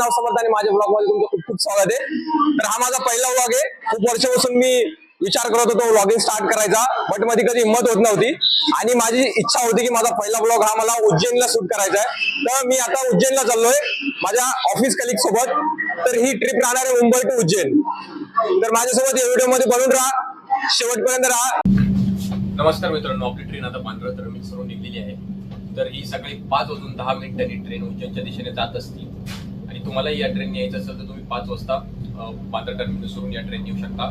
नाव समर्थ आणि माझ्या ब्लॉग मध्ये तुमचं खूप खूप स्वागत आहे। तर हा माझा पहिला व्लॉग आहे। खूप वर्षापासून मी विचार करत होतो व्लॉगिंग स्टार्ट करायचा, बट मध्ये कधी हिंमत होत नव्हती आणि माझी इच्छा होती की माझा पहिला व्लॉग हा मला उज्जैनला शूट करायचा आहे। तर मी आता उज्जैनला चाललोय माझ्या ऑफिस कलिग सोबत। तर ही ट्रिप राहणार आहे मुंबई टू उज्जैन। तर माझ्यासोबत या व्हिडिओ मध्ये बनून राहा, शेवटपर्यंत राहा। नमस्कार मित्रांनो, आपली ट्रेन आता बांद्रा टर्मिनसवरून निघलेली आहे। तर ही सकाळी 5:10 ट्रेन उज्जैनच्या दिशेने जात असते आणि तुम्हालाही या ट्रेन यायचं असेल तर तुम्ही 5 वाजता बांद्रा टर्मिनसवरून या ट्रेन येऊ शकता।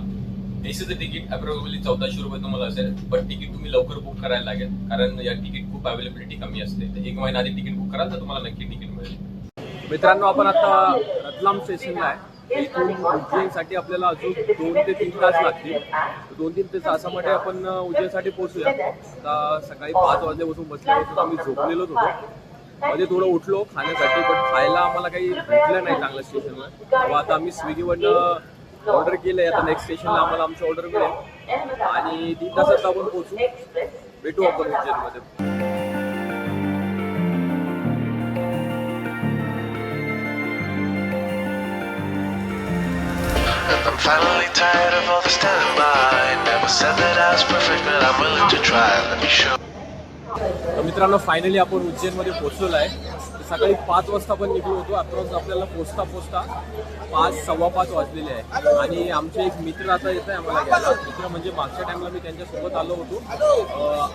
एसीचं तिकीट अप्रॉक्सिमेटली 1400 रुपये तुम्हाला असेल, पण तिकीट तुम्ही लवकर बुक करायला लागेल, कारण या तिकीट खूप अवेलेबिलिटी कमी असते। तर 1 महिना आधी तिकीट बुक कराल तर तुम्हाला नक्की तिकीट मिळेल। मित्रांनो, आपण आता रतलाम स्टेशनला आहे। इथून उज्जैनसाठी आपल्याला अजून 2 ते 3 तास लागतील। 2-3 तासामध्ये आपण उज्जैनसाठी पोहोचूया। आता सकाळी 5 वाजल्यापासून बसल्यापासून आम्ही झोपलेलोच होतो। मध्ये थोडं उठलो खाण्यासाठी, पण खायला आम्हाला काही भेटलं नाही चांगलं स्टेशनवर। तेव्हा आता आम्ही स्विगीवरनं ऑर्डर केलंय। आता नेक्स्ट स्टेशनला आम्हाला आमची ऑर्डर मिळेल आणि 3 तासात आपण पोहोचू। भेटू आपण उज्जैनमध्ये। I'm finally tired of all the standby. Never said that I was perfect, but I'm willing to try. Let me show. तर मित्रांनो, फायनली आपण उज्जैनमध्ये पोहोचलो आहे। सकाळी 5 वाजता पण निघलो होतो। आता आपल्याला पोचता 5:15 वाजलेले आहे आणि आमचे एक मित्र आता येत आहे आम्हाला घ्यायला। मित्र म्हणजे मागच्या टाइमला मी त्यांच्यासोबत आलो होतो।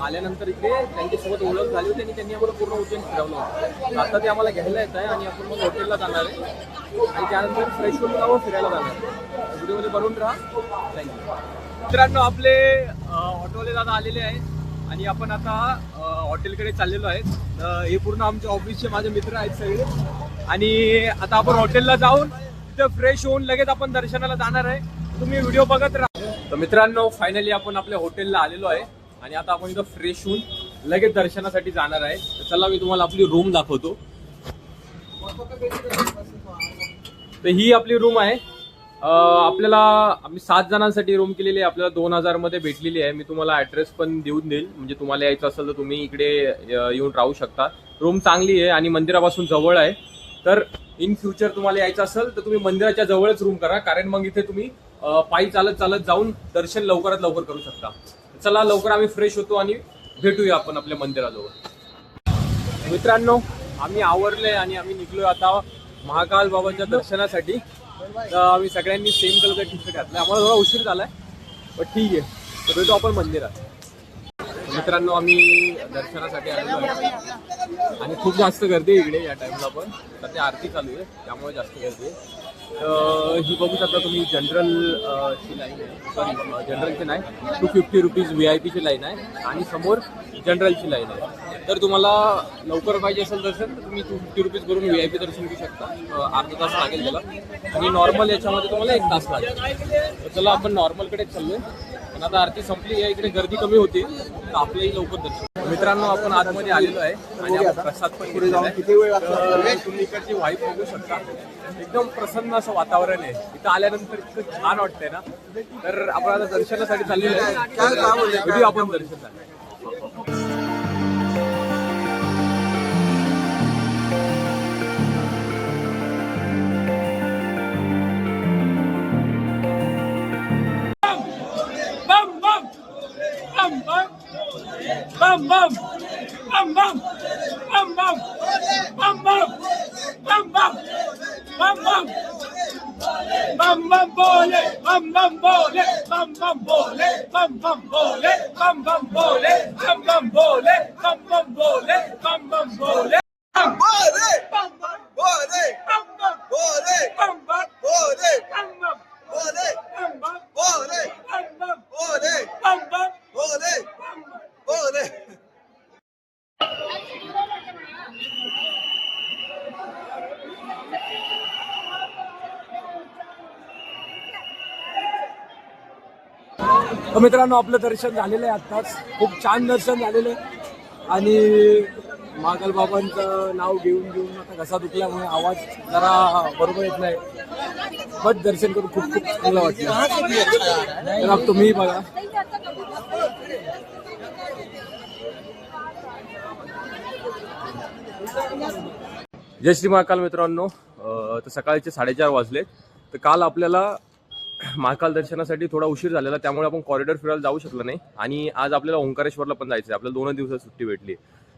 आल्यानंतर इकडे त्यांच्यासोबत ओळख झाली होती आणि त्यांनी आम्हाला पूर्ण उज्जैन फिरवलं होतं। आता ते आम्हाला घ्यायला येत आहे आणि आपण मग हॉटेलला जाणार आहे आणि त्यानंतर फ्रेश होऊन जावं, फिरायला जाणार आहे। व्हिडिओमध्ये बनवून राहा। थँक्यू मित्रांनो, आपले ऑटोवाले दादा आलेले आहेत आणि आपण आता हॉटेलकडे चाललेलो आहेत। हे पूर्ण आमच्या ऑफिसचे माझे मित्र आहेत सगळे आणि आता आपण हॉटेलला जाऊन तिथं फ्रेश होऊन लगेच आपण दर्शनाला जाणार आहे। तुम्ही व्हिडिओ बघत राहा। तर मित्रांनो, फायनली आपण आपल्या हॉटेलला आलेलो आहे आणि आता आपण इथं फ्रेश होऊन लगेच दर्शनासाठी जाणार आहे। तर चला मी तुम्हाला आपली रूम दाखवतो। तर ही आपली रूम आहे। आम्ही 7 जणांसाठी रूम केलेली आहे। आपल्याला 2000 मध्ये भेटलेली आहे। मी तुम्हाला ऍड्रेस पण देऊन देईल, म्हणजे तुम्हाला यायचं असेल तर तुम्ही इकडे येऊन राहू शकता। रूम चांगली आहे आणि मंदिरापासून जवळ आहे। तर इन फ्युचर तुम्हाला यायचं असेल तर तुम्ही मंदिराच्या जवळच रूम करा, कारण मग इथे तुम्ही पायी चालत जाऊन दर्शन लवकरात लवकर करू शकता। चला लवकर आम्ही फ्रेश होतो आणि भेटूया आपण आपल्या मंदिराजवळ। मित्रांनो, आम्ही आवरले आणि आम्ही निघलोय आता महाकाल बाबांच्या दर्शनासाठी। तर आम्ही सगळ्यांनी सेम कलरचा टी शर्ट घातला। आम्हाला थोडा उशीर झालाय, पण ठीक आहे। तर भेटू आपण मंदिरात। मित्रांनो, आम्ही दर्शनासाठी आलेलो आहे आणि खूप जास्त गर्दी आहे इकडे या टाइमला। पण सध्या आरती चालू आहे त्यामुळे जास्त गर्दी आहे। ही बघू शकता तुम्ही जनरल ची लाईन आहे, सॉरी जनरलची नाही, 250 रुपीज VIP ची लाईन आहे आणि समोर जनरलची लाईन आहे। तर तुम्हाला लवकर पाहिजे असेल दर्शन तर तुम्ही 250 रुपीज भरून VIP दर्शन घेऊ शकता। अर्धा तास लागेल त्याला आणि नॉर्मल याच्यामध्ये तुम्हाला 1 तास लागेल। तर चला आपण नॉर्मलकडे चाललोय, पण आता आरती संपली आहे, इकडे गर्दी कमी होती तर आपलंही लवकर दर्शन। मित्रांनो, आपण आतमध्ये आलेलो आहे आणि आपण प्रसाद पण पुढे जाऊन तुम्ही इकडची वाईब बघू शकता। एकदम प्रसन्न असं वातावरण आहे इथं आल्यानंतर, इतकं छान वाटतंय ना। तर आपण आता दर्शनासाठी चाललेलो आहे, भेटू आपण दर्शनासाठी। मित्रांनो, आपलं दर्शन झालेलं आहे आत्ताच। खूप छान दर्शन झालेलं आहे आणि महाकाल बाबांचं नाव घेऊन आता घसा दुखल्यामुळे आवाज जरा बरोबर येत नाही, बट दर्शन करून खूप चांगलं वाटलं। तर तुम्ही बघा। जय श्री महाकाल मित्रांनो. तर सकाळचे 4:30 वाजले. तर काल आपल्याला महाकाल दर्शनासाठी थोडा उशीर झालेला, त्यामुळे आपण कॉरिडॉर फिरायला जाऊ शकलो नाही. आणि आज आपल्याला ओंकारेश्वरला पण जायचं आहे. आपल्याला 2 दिवसात सुट्टी भेटली.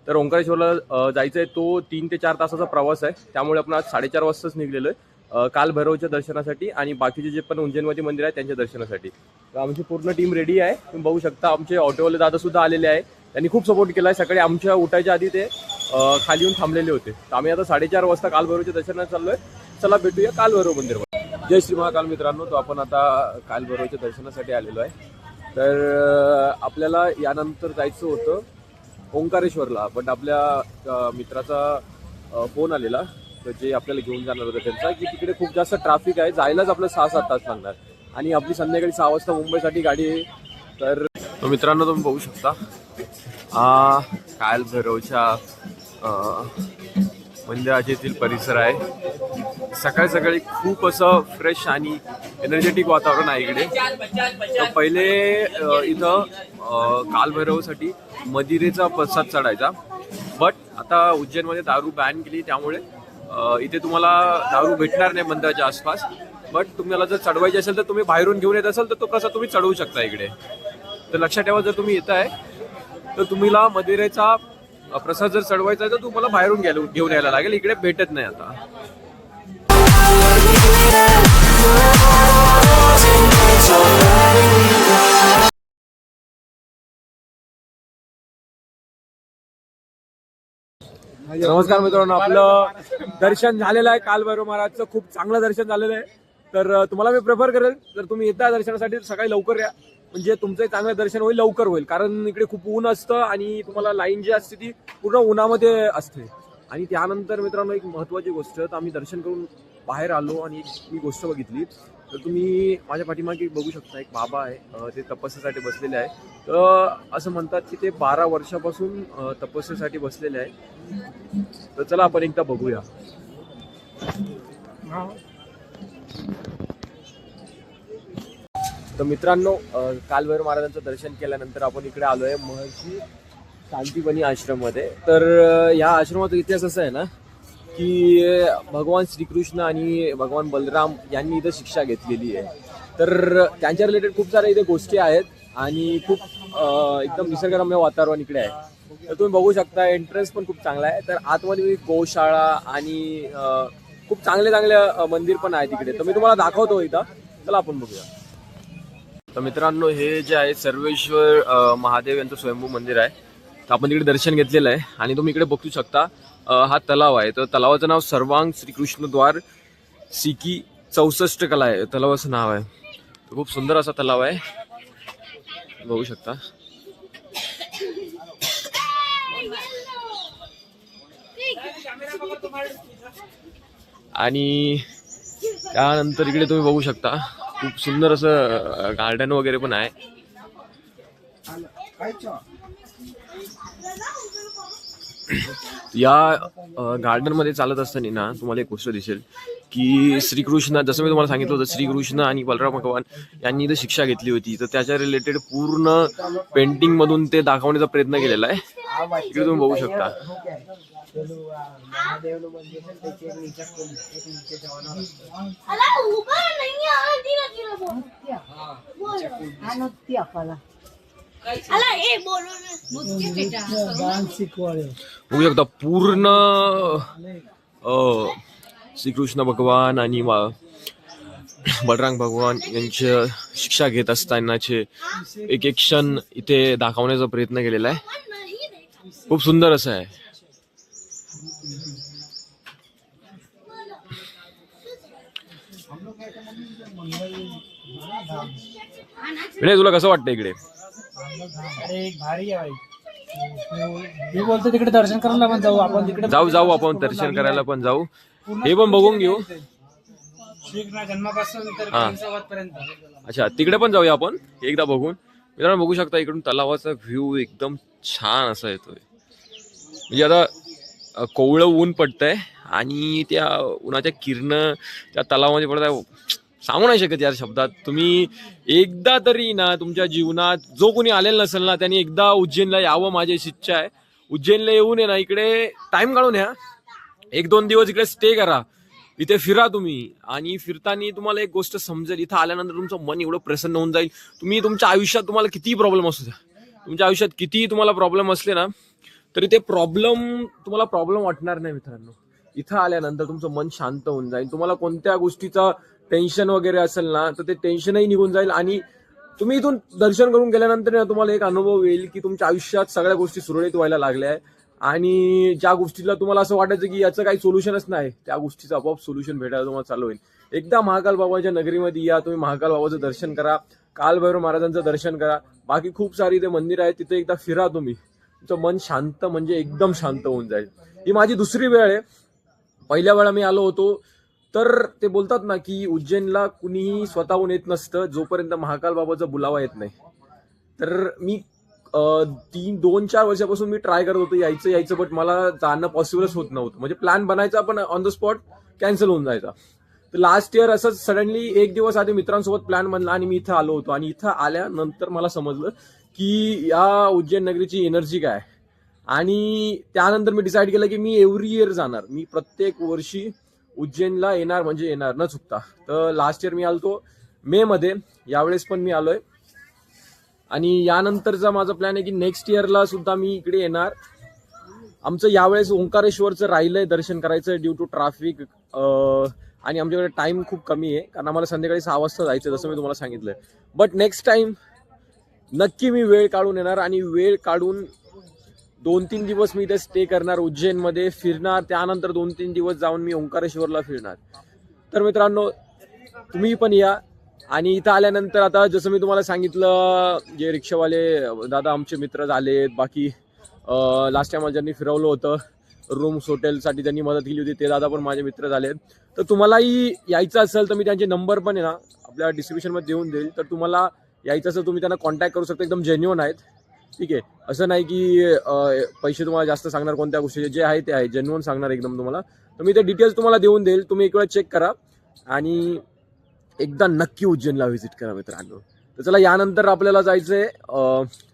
तर ओंकारेश्वरला जायचं आहे. तो 3 ते 4 तासाचा प्रवास आहे. त्यामुळे आपण आज 4:30 वाजताच निघलेलो आहे काल भैरवच्या दर्शनासाठी आणि बाकीचे जे पण उज्जैनमध्ये मंदिर आहे त्यांच्या दर्शनासाठी. तर आमची पूर्ण टीम रेडी आहे. तुम्ही बघू शकता आमचे ऑटोवाले दादा सुद्धा आलेले आहे. त्यांनी खूप सपोर्ट केला आहे. सकाळी आमच्या उठायच्या आधी ते खाली येऊन थांबलेले होते. तर आम्ही आता 4:30 वाजता काल भैरवच्या दर्शनात चाललोय. चला भेटूया काल भैरव मंदिरमध्ये. जय श्री महाकाल मित्रांनो. तो आपण आता काल भैरवच्या दर्शनासाठी आलेलो आहे. तर आपल्याला यानंतर जायचं होतं ओंकारेश्वरला, बट आपल्या मित्राचा फोन आलेला तर जे आपल्याला घेऊन जाणार होतं त्यांचा, की तिकडे खूप जास्त ट्रॅफिक आहे, जायलाच आपलं 6-7 तास लागणार आणि आपली संध्याकाळी 6 वाजता मुंबईसाठी गाडी आहे. तर मित्रांनो तुम्ही बघू शकता काल भैरवच्या मंदिराच्या येथील परिसर आहे. सकाळी सकाळी खूप असं फ्रेश आणि एनर्जेटिक वातावरण आहे इकडे. तर पहिले इथं काल भैरवसाठी मदिरेचा प्रसाद चढायचा, बट आता उज्जैनमध्ये दारू बॅन केली, त्यामुळे इथे तुम्हाला दारू भेटणार नाही मंदिराच्या आसपास. बट तुम्हाला जर चढवायची असेल तर तुम्ही बाहेरून घेऊन येत असाल तर तो प्रसाद तुम्ही चढवू शकता इकडे. तर लक्षात ठेवा, जर तुम्ही येत आहे तर तुम्हाला मदिरेचा प्रसाद जर चढवायचा आहे तर तुम्हाला बाहेरून घेऊन यायला लागेल, इकडे भेटत नाही आता. नमस्कार मित्रांनो, आपलं दर्शन झालेलं आहे काल भैरव महाराजचं. खूप चांगलं दर्शन झालेलं आहे. तर तुम्हाला मी प्रेफर करेल, जर तुम्ही येता दर्शनासाठी सकाळी लवकर या, म्हणजे तुमचं चांगलं दर्शन होईल, लवकर होईल. कारण इकडे खूप ऊन असतं आणि तुम्हाला लाईन जी असते ती पूर्ण उन्हामध्ये असते. आणि त्यानंतर मित्रांनो एक महत्त्वाची गोष्ट, तर आम्ही दर्शन करून बाहेर आलो आणि एक मी गोष्ट बघितली. तर तुम्ही माझ्या पाठीमागे बघू शकता, एक बाबा आहे, ते तपस्येसाठी बसलेले आहे. तर असं म्हणतात की ते 12 वर्षापासून तपस्येसाठी बसलेले आहे. तर चला आपण एकदा बघूया. तर मित्रांनो, काल भैरव महाराजांचं दर्शन केल्यानंतर आपण इकडे आलो आहे महर्षी शांतीबनी आश्रममध्ये. तर या आश्रमाचा इतिहास असा आहे ना, की भगवान श्रीकृष्ण आणि भगवान बलराम यांनी इथं शिक्षा घेतलेली आहे. तर त्यांच्या रिलेटेड खूप साऱ्या इथे गोष्टी आहेत आणि खूप एकदम निसर्गरम्य वातावरण इकडे आहे. तर तुम्ही बघू शकता, एंट्रन्स पण खूप चांगला आहे. तर आतमध्ये गोशाळा आणि खूप चांगले मंदिर पण आहे तिकडे. तर मी तुम्हाला दाखवतो इथं. चला आपण बघूया. तर मित्रांनो, हे जे आहे सर्वेश्वर महादेव यांचं स्वयंभू मंदिर आहे. तर आपण तिकडे दर्शन घेतलेलं आहे आणि तुम्ही इकडे बघू शकता हा तलाव आहे. तर तलावाचं नाव सर्वांग श्रीकृष्ण द्वार सिकी 64 कला आहे तलावाचं नाव आहे. खूप सुंदर असा तलाव आहे, बघू शकता. आणि त्यानंतर इकडे तुम्ही बघू शकता खूप सुंदर असं गार्डन वगैरे पण आहे. या गार्डन मध्ये चालत असताना ना तुम्हाला एक गोष्ट दिसेल की श्रीकृष्ण, जसं मी तुम्हाला सांगितलं होतं, श्रीकृष्ण आणि बलराम भगवान यांनी इथं शिक्षा घेतली होती. तर त्याच्या रिलेटेड पूर्ण पेंटिंग मधून ते दाखवण्याचा प्रयत्न केलेला आहे. इकडे तुम्ही बघू शकता. बघू शकता पूर्ण श्रीकृष्ण भगवान आणि बलराम भगवान यांच्या शिक्षा घेत असतानाचे एक एक क्षण इथे दाखवण्याचा प्रयत्न केलेला आहे. खूप सुंदर असं आहे. तुला कसं वाटतं इकडे? मी बोलतो तिकडे दर्शन करायला पण जाऊ आपण. तिकडे जाऊ आपण दर्शन करायला पण जाऊ, हे पण बघून घेऊ. जन्मापासून तर पर्यंत. अच्छा, तिकडे पण जाऊया आपण एकदा बघून. मित्रांनो बघू शकता इकडून तलावाचा व्ह्यू एकदम छान असा येतोय. म्हणजे आता कोवळं ऊन पडतंय आणि त्या उन्हाच्या किरण त्या तलावामध्ये पडत आहे. सांगू नाही शकत यार शब्दात. तुम्ही एकदा तरी ना तुमच्या जीवनात, जो कोणी आलेला नसेल ना, त्यांनी एकदा उज्जैनला यावं, माझी इच्छा आहे. उज्जैनला येऊन आहे ना, इकडे टाइम काढून या. 1-2 दिवस इकडे स्टे करा, इथे फिरा तुम्ही, आणि फिरताना तुम्हाला एक गोष्ट समजेल, इथं आल्यानंतर तुमचं मन एवढं प्रसन्न होऊन जाईल. तुम्ही तुमच्या आयुष्यात तुम्हाला कितीही प्रॉब्लेम असू द्या, तुमच्या आयुष्यात कितीही तुम्हाला प्रॉब्लेम असले ना, तरी ते तुम्हाला प्रॉब्लेम वाटणार नाही मित्रांनो. इथं आल्यानंतर तुमचं मन शांत होऊन जाईल. तुम्हाला कोणत्या गोष्टीचा टेन्शन वगैरे असेल ना, तर ते टेन्शनही निघून जाईल. आणि तुम्ही इथून दर्शन करून गेल्यानंतर ना तुम्हाला एक अनुभव येईल की तुमच्या आयुष्यात सगळ्या गोष्टी सुरळीत व्हायला लागल्या आहे, आणि ज्या गोष्टीला तुम्हाला असं वाटायचं की याचं काही सोल्युशनच नाही, त्या गोष्टीचं आपोआप सोल्युशन भेटायला तुम्हाला चालू होईल. एकदा महाकाल बाबाच्या नगरीमध्ये या, तुम्ही महाकाल बाबाचं दर्शन करा, कालभैरव महाराजांचं दर्शन करा, बाकी खूप सारी ते मंदिर आहेत, तिथे एकदा फिरा तुम्ही, तुमचं मन शांत म्हणजे एकदम शांत होऊन जाईल. ही माझी दुसरी वेळ आहे. पहिल्या वेळा मी आलो होतो तर ते बोलतात ना की उज्जैनला कुणीही स्वतःहून येत नसतं जोपर्यंत महाकाल बाबाचा बुलावा येत नाही. तर मी 2-4 वर्षापासून मी ट्राय करत होतो यायचं, बट मला जाणं पॉसिबलच होत नव्हतं. म्हणजे प्लॅन बनायचा पण ऑन द स्पॉट कॅन्सल होऊन जायचा. तर लास्ट इयर असंच सडनली 1 दिवस आधी मित्रांसोबत प्लॅन बनला आणि मी इथं आलो होतो, आणि इथं आल्यानंतर मला समजलं की या उज्जैन नगरीची एनर्जी काय आहे. आणि त्यानंतर मी डिसाईड केलं की मी एव्हरी इयर जाणार, मी प्रत्येक वर्षी उज्जैनला येणार म्हणजे येणार न चुकता. तर लास्ट इयर मी आलतो मे मध्ये, यावेळेस पण मी आलोय, आणि यानंतरचा माझा प्लॅन आहे की नेक्स्ट इयरला सुद्धा मी इकडे येणार. आमचं यावेळेस ओंकारेश्वरचं राहिलंय दर्शन करायचं ड्यू टू ट्रॅफिक, आणि आमच्याकडे टाइम खूप कमी आहे कारण आम्हाला संध्याकाळी 6 वाजता जायचं, जसं मी तुम्हाला सांगितलंय. बट नेक्स्ट टाइम नक्की मी वेळ काढून येणार, आणि वेळ काढून 2-3 दिवस मी इथे स्टे करणार, उज्जैनमध्ये फिरणार, त्यानंतर 2-3 दिवस जाऊन मी ओंकारेश्वरला फिरणार. तर मित्रांनो तुम्ही पण या. आणि इथं आल्यानंतर आता जसं मी तुम्हाला सांगितलं, जे रिक्षावाले दादा आमचे मित्र झालेत, बाकी लास्ट टाइम ज्यांनी फिरवलं होतं रूम्स हॉटेलसाठी त्यांनी मदत केली होती, ते दादा पण माझे मित्र झालेत. तर तुम्हालाही यायचं असेल तर मी त्यांचे नंबर पण आहे ना आपल्या डिस्क्रिप्शनमध्ये देऊन देईल. तर तुम्हाला यायचं असेल तुम्ही त्यांना कॉन्टॅक्ट करू शकता, एकदम जेन्युइन आहेत. ठीक आहे, असं नाही की पैसे तुम्हाला जास्त सांगणार कोणत्या गोष्टीचे, जे आहे ते आहे, जेन्युइन सांगणार एकदम तुम्हाला. तर मी ते डिटेल्स तुम्हाला देऊन देईल, तुम्ही एक वेळा चेक करा आणि एकदा नक्की उज्जैनला व्हिजिट करा मित्रांनो. तर चला, यानंतर आपल्याला जायचंय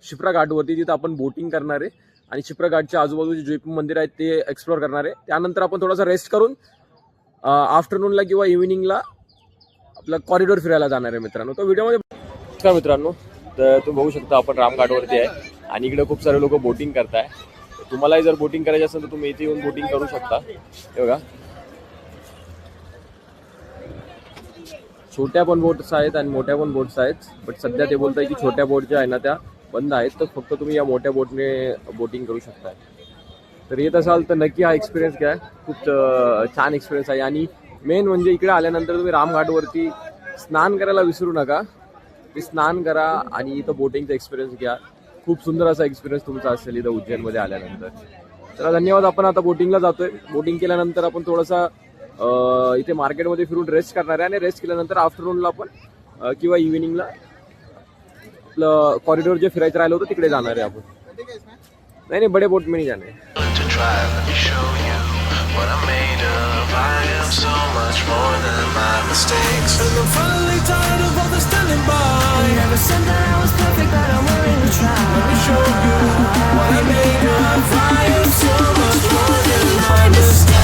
शिप्रा घाटवरती, तिथं आपण बोटिंग करणार आहे, आणि शिप्रा घाटच्या आजूबाजूचे जे पण मंदिर आहेत ते एक्सप्लोर करणार आहे. त्यानंतर आपण थोडासा रेस्ट करून आफ्टरनूनला किंवा इव्हिनिंगला आपला कॉरिडॉर फिरायला जाणार आहे मित्रांनो. तर व्हिडिओमध्ये का मित्रांनो, तर तुम्ही बघू शकता आपण रामघाटवरती आहे, आणि इकडे खूप सारे लोक बोटिंग करताय. तुम्हालाही जर बोटिंग करायची असेल तर तुम्ही इथे येऊन बोटिंग करू शकता. हे बघा, छोट्या पण बोट्स आहेत आणि मोठ्या पण बोट्स आहेत, बट सध्या ते बोलत आहे की छोट्या बोट ज्या आहे ना त्या बंद आहेत, तर फक्त तुम्ही या मोठ्या बोटने बोटिंग करू शकता. तर येत असाल तर नक्की हा एक्सपिरियन्स घ्या, खूप छान एक्सपिरियन्स आहे. आणि मेन म्हणजे इकडे आल्यानंतर तुम्ही रामघाटवरती स्नान करायला विसरू नका, ते स्नान करा आणि इथं बोटिंगचा एक्सपिरियन्स घ्या. खूप सुंदर असा एक्सपिरियन्स तुमचा असेल इथं उज्जैनमध्ये आल्यानंतर. तर धन्यवाद. आपण आता बोटिंगला जातोय. बोटिंग केल्यानंतर आपण थोडासा इथे मार्केटमध्ये फिरून रेस्ट करणार आहे, आणि रेस्ट केल्यानंतर आफ्टरनूनला आपण किंवा इव्हिनिंगला आपलं कॉरिडॉर जे फिरायचं राहिलं होतं तिकडे जाणार आहे आपण. नाही बडे बोट में नाही जाणार. To try, let me show you what I'm made of. I am so much more than my mistakes. And I'm finally tired of all the standing by. Never said that I was perfect, but I'm willing to try. Let me show you what I'm made of. I am so much more than my mistakes.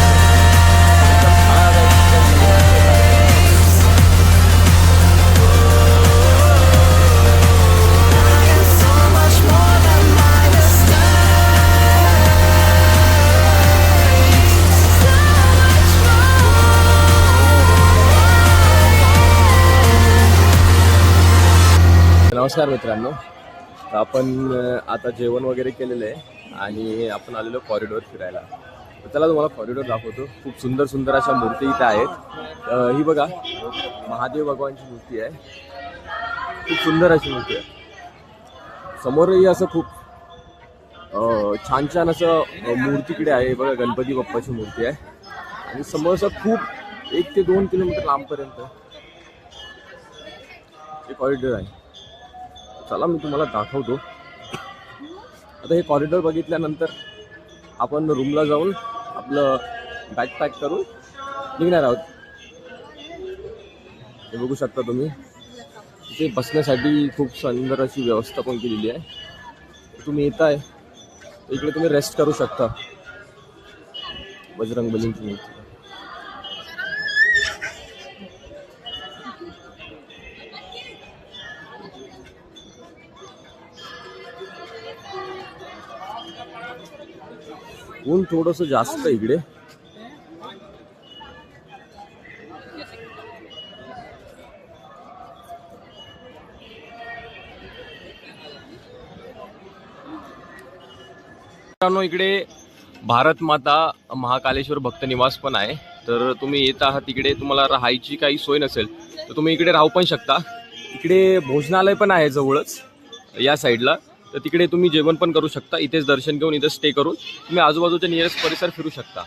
नमस्कार मित्रांनो, तर आपण आता जेवण वगैरे केलेलं आहे आणि आपण आलेलो कॉरिडॉर फिरायला. तर चला तुम्हाला कॉरिडॉर दाखवतो. खूप सुंदर सुंदर अशा मूर्ती इथं आहेत. ही बघा, महादेव भगवानची मूर्ती आहे, खूप सुंदर अशी मूर्ती आहे. समोरही असं खूप छान छान असं मूर्तीकडे आहे. बघा, गणपती बाप्पाची मूर्ती आहे, आणि समोर असं खूप 1 ते 2 किलोमीटर लांबपर्यंत हे कॉरिडॉर आहे. चला मी तुम्हाला दाखवतो. आता हे कॉरिडॉर बघितल्यानंतर आपण रूमला जाऊन आपलं बॅग पॅक करून निघणार आहोत. हे बघू शकता तुम्ही, इथे बसण्यासाठी खूप सुंदर अशी व्यवस्था पण केलेली आहे. तुम्ही येताय इकडे तुम्ही रेस्ट करू शकता. बजरंगबलींची मूर्ती. ऊन थोडस जास्त आहे इकडे. मित्रांनो, इकडे भारत माता महाकालेश्वर भक्त निवास पण आहे. तर तुम्ही येत आहात इकडे, तुम्हाला राहायची काही सोय नसेल तर तुम्ही इकडे राहू पण शकता. इकडे भोजनालय पण आहे जवळच या साईडला, तर तिकडे तुम्ही जेवण पण करू शकता. इथेच दर्शन घेऊन इथं स्टे करून तुम्ही आजूबाजूच्या नियरेस्ट परिसर फिरू शकता.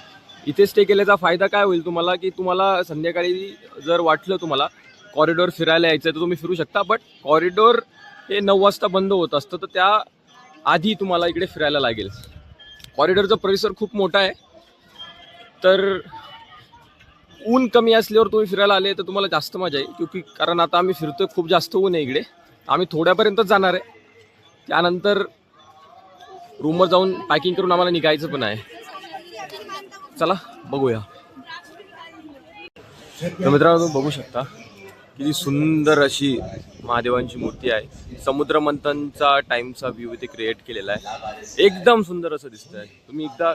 इथे स्टे केल्याचा फायदा काय होईल तुम्हाला, की तुम्हाला संध्याकाळी जर वाटलं तुम्हाला कॉरिडॉर फिरायला यायचं तर तुम्ही फिरू शकता. बट कॉरिडॉर हे 9 वाजता बंद होत असतं, तर त्या आधी तुम्हाला इकडे फिरायला लागेल. कॉरिडॉरचा परिसर खूप मोठा आहे, तर ऊन कमी असल्यावर तुम्ही फिरायला आले तर तुम्हाला जास्त मजा येईल. कारण आता आम्ही फिरतोय, खूप जास्त ऊन आहे इकडे. आम्ही थोड्यापर्यंतच जाणार आहे, त्यानंतर रूमवर जाऊन पॅकिंग करून आम्हाला निघायचं पण आहे. चला बघूया. तर मित्रांनो, तुम्ही बघू शकता किती सुंदर अशी महादेवांची मूर्ती आहे. समुद्र मंथनचा टाइमचा व्ह्यू इथे क्रिएट केलेला आहे. एकदम सुंदर असं दिसतंय. तुम्ही एकदा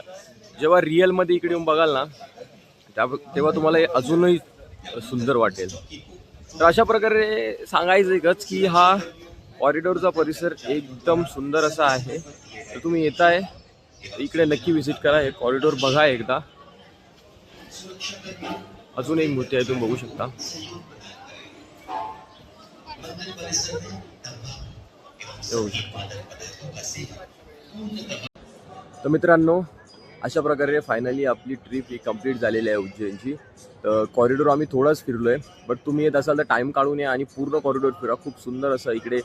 जेव्हा रिअलमध्ये इकडे येऊन बघाल ना, तेव्हा तुम्हाला हे अजूनही सुंदर वाटेल. तर अशा प्रकारे सांगायचं एकच की हा कॉरिडॉरचा परिसर एकदम सुंदर असा आहे. तर तुम्ही येताय इकडे नक्की व्हिजिट करा, हे कॉरिडॉर बघा एकदा. अजून एक मूर्ती आहे, तुम्ही बघू शकता. तर मित्रांनो, अशा प्रकारे फायनली आपली ट्रिप ही कंप्लीट झालेली आहे उज्जैनची. तर कॉरिडॉर आम्ही थोडंच फिरलो आहे, बट तुम्ही येत असाल तर टाईम काढून या आणि पूर्ण कॉरिडॉर फिरा. खूप सुंदर असं इकडे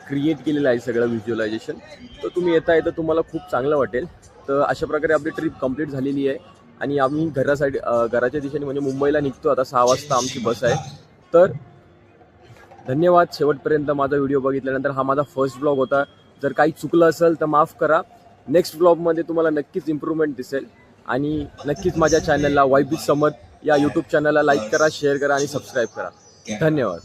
क्रिएट केलेलं आहे सगळं व्हिज्युअलायझेशन. तर तुम्ही येताय तर तुम्हाला खूप चांगलं वाटेल. तर अशा प्रकारे आपली ट्रिप कंप्लीट झालेली आहे आणि आम्ही घराच्या दिशेने म्हणजे मुंबईला निघतो. आता 6 वाजता आमची बस आहे. तर धन्यवाद शेवटपर्यंत माझा व्हिडिओ बघितल्यानंतर. हा माझा फर्स्ट ब्लॉग होता. जर काही चुकलं असेल तर माफ करा. नेक्स्ट ब्लॉगमध्ये तुम्हाला नक्कीच इम्प्रूव्हमेंट दिसेल. आणि नक्कीच माझ्या चॅनलला वाईब विथ समद या यूट्यूब चॅनलला लाईक करा, शेअर करा आणि सबस्क्राईब करा. धन्यवाद.